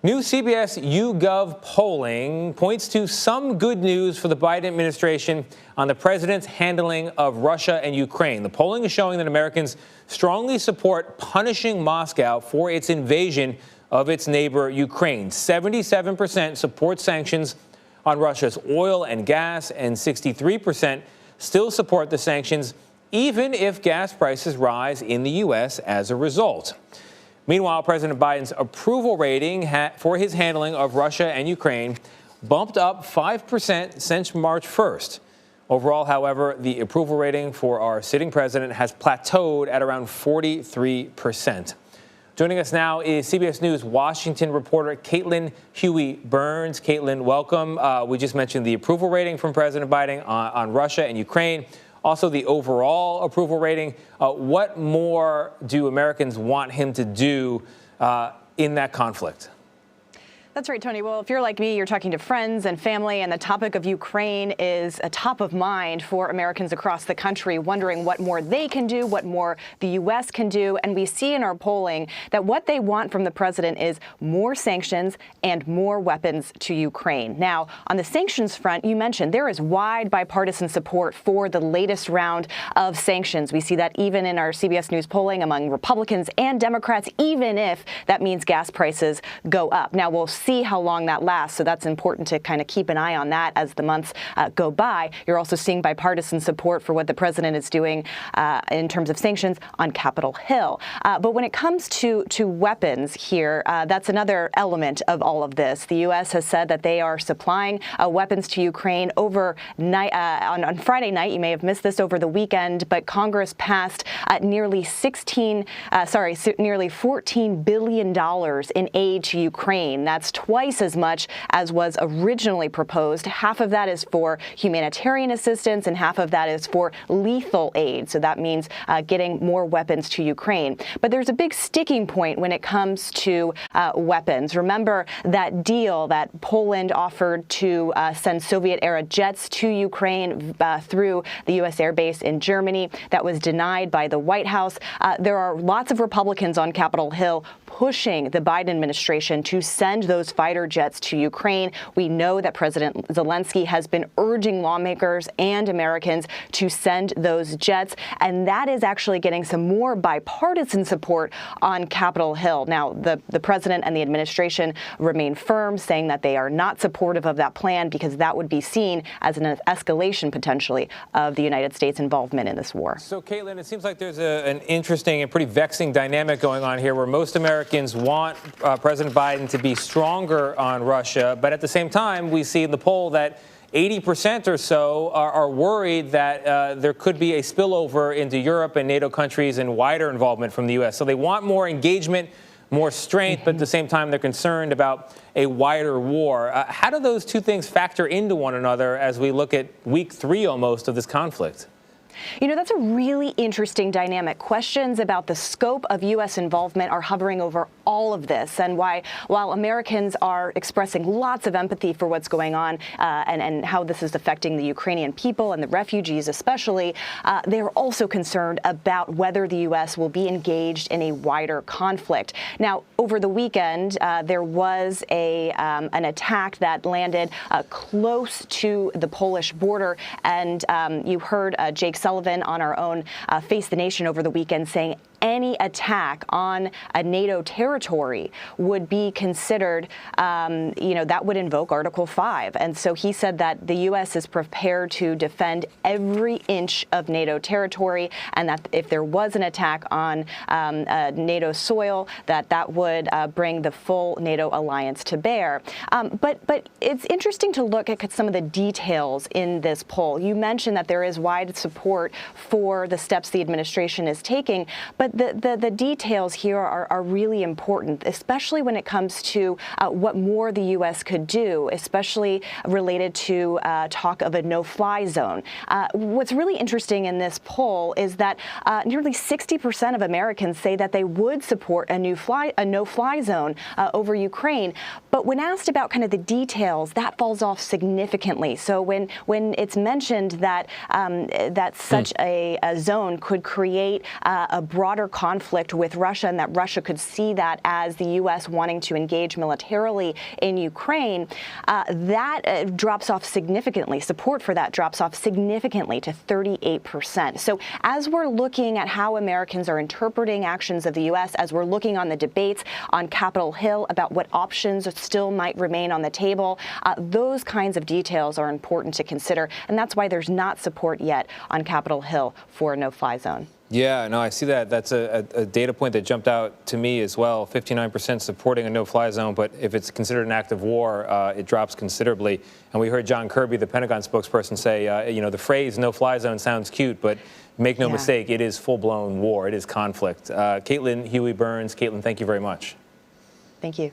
New CBS YouGov polling points to some good news for the Biden administration on the president's handling of Russia and Ukraine. The polling is showing that Americans strongly support punishing Moscow for its invasion of its neighbor, Ukraine. 77% support sanctions on Russia's oil and gas, and 63% still support the sanctions, even if gas prices rise in the U.S. as a result. Meanwhile, President Biden's approval rating for his handling of Russia and Ukraine bumped up 5% since March 1st. Overall, however, the approval rating for our sitting president has plateaued at around 43%. Joining us now is CBS News Washington reporter Caitlin Huey-Burns. Caitlin, welcome. We just mentioned the approval rating from President Biden on Russia and Ukraine. Also, the overall approval rating. What more do Americans want him to do in that conflict? That's right, Tony. Well, if you're like me, you're talking to friends and family, and the topic of Ukraine is a top of mind for Americans across the country, wondering what more they can do, what more the U.S. can do. And we see in our polling that what they want from the president is more sanctions and more weapons to Ukraine. Now, on the sanctions front, you mentioned there is wide bipartisan support for the latest round of sanctions. We see that even in our CBS News polling among Republicans and Democrats, even if that means gas prices go up. Now, we'll see how long that lasts. So that's important to kind of keep an eye on that as the months go by. You're also seeing bipartisan support for what the president is doing in terms of sanctions on Capitol Hill. But when it comes to weapons here, that's another element of all of this. The U.S. has said that they are supplying weapons to Ukraine overnight on Friday night. You may have missed this over the weekend, but Congress passed nearly $14 billion in aid to Ukraine. That's twice as much as was originally proposed. Half of that is for humanitarian assistance and half of that is for lethal aid. So that means getting more weapons to Ukraine. But there's a big sticking point when it comes to weapons. Remember that deal that Poland offered to send Soviet-era jets to Ukraine through the U.S. Air Base in Germany that was denied by the White House. There are lots of Republicans on Capitol Hill pushing the Biden administration to send those fighter jets to Ukraine. We know that President Zelensky has been urging lawmakers and Americans to send those jets, and that is actually getting some more bipartisan support on Capitol Hill. Now, the president and the administration remain firm, saying that they are not supportive of that plan because that would be seen as an escalation, potentially, of the United States' involvement in this war. So, Caitlin, it seems like there's an interesting and pretty vexing dynamic going on here where most Americans want President Biden to be stronger on Russia, but at the same time, we see in the poll that 80% or so are worried that there could be a spillover into Europe and NATO countries and wider involvement from the U.S. So they want more engagement, more strength, but at the same time, they're concerned about a wider war. How do those two things factor into one another as we look at week 3 almost of this conflict? You know, that's a really interesting dynamic. Questions about the scope of U.S. involvement are hovering over all of this, and while Americans are expressing lots of empathy for what's going on and how this is affecting the Ukrainian people and the refugees especially, they're also concerned about whether the U.S. will be engaged in a wider conflict. Now, over the weekend, there was an attack that landed close to the Polish border, and you heard Jake Sullivan on our own Face the Nation over the weekend saying any attack on a NATO territory would be considered, that would invoke Article 5. And so he said that the U.S. is prepared to defend every inch of NATO territory, and that if there was an attack on NATO soil, that would bring the full NATO alliance to bear. But it's interesting to look at some of the details in this poll. You mentioned that there is wide support for the steps the administration is taking, but the details here are really important, especially when it comes to what more the U.S. could do, especially related to talk of a no-fly zone. What's really interesting in this poll is that nearly 60% of Americans say that they would support a no-fly zone over Ukraine. But when asked about kind of the details, that falls off significantly. So when it's mentioned that such a zone could create a broader broader conflict with Russia and that Russia could see that as the U.S. wanting to engage militarily in Ukraine, that drops off significantly. Support for that drops off significantly to 38%. So as we're looking at how Americans are interpreting actions of the U.S., as we're looking on the debates on Capitol Hill about what options still might remain on the table, those kinds of details are important to consider. And that's why there's not support yet on Capitol Hill for a no-fly zone. Yeah, no, I see that. That's a data point that jumped out to me as well. 59% supporting a no-fly zone, but if it's considered an act of war, it drops considerably. And we heard John Kirby, the Pentagon spokesperson, say, the phrase no-fly zone sounds cute, but make no mistake, it is full-blown war. It is conflict. Caitlin Huey-Burns. Caitlin, thank you very much. Thank you.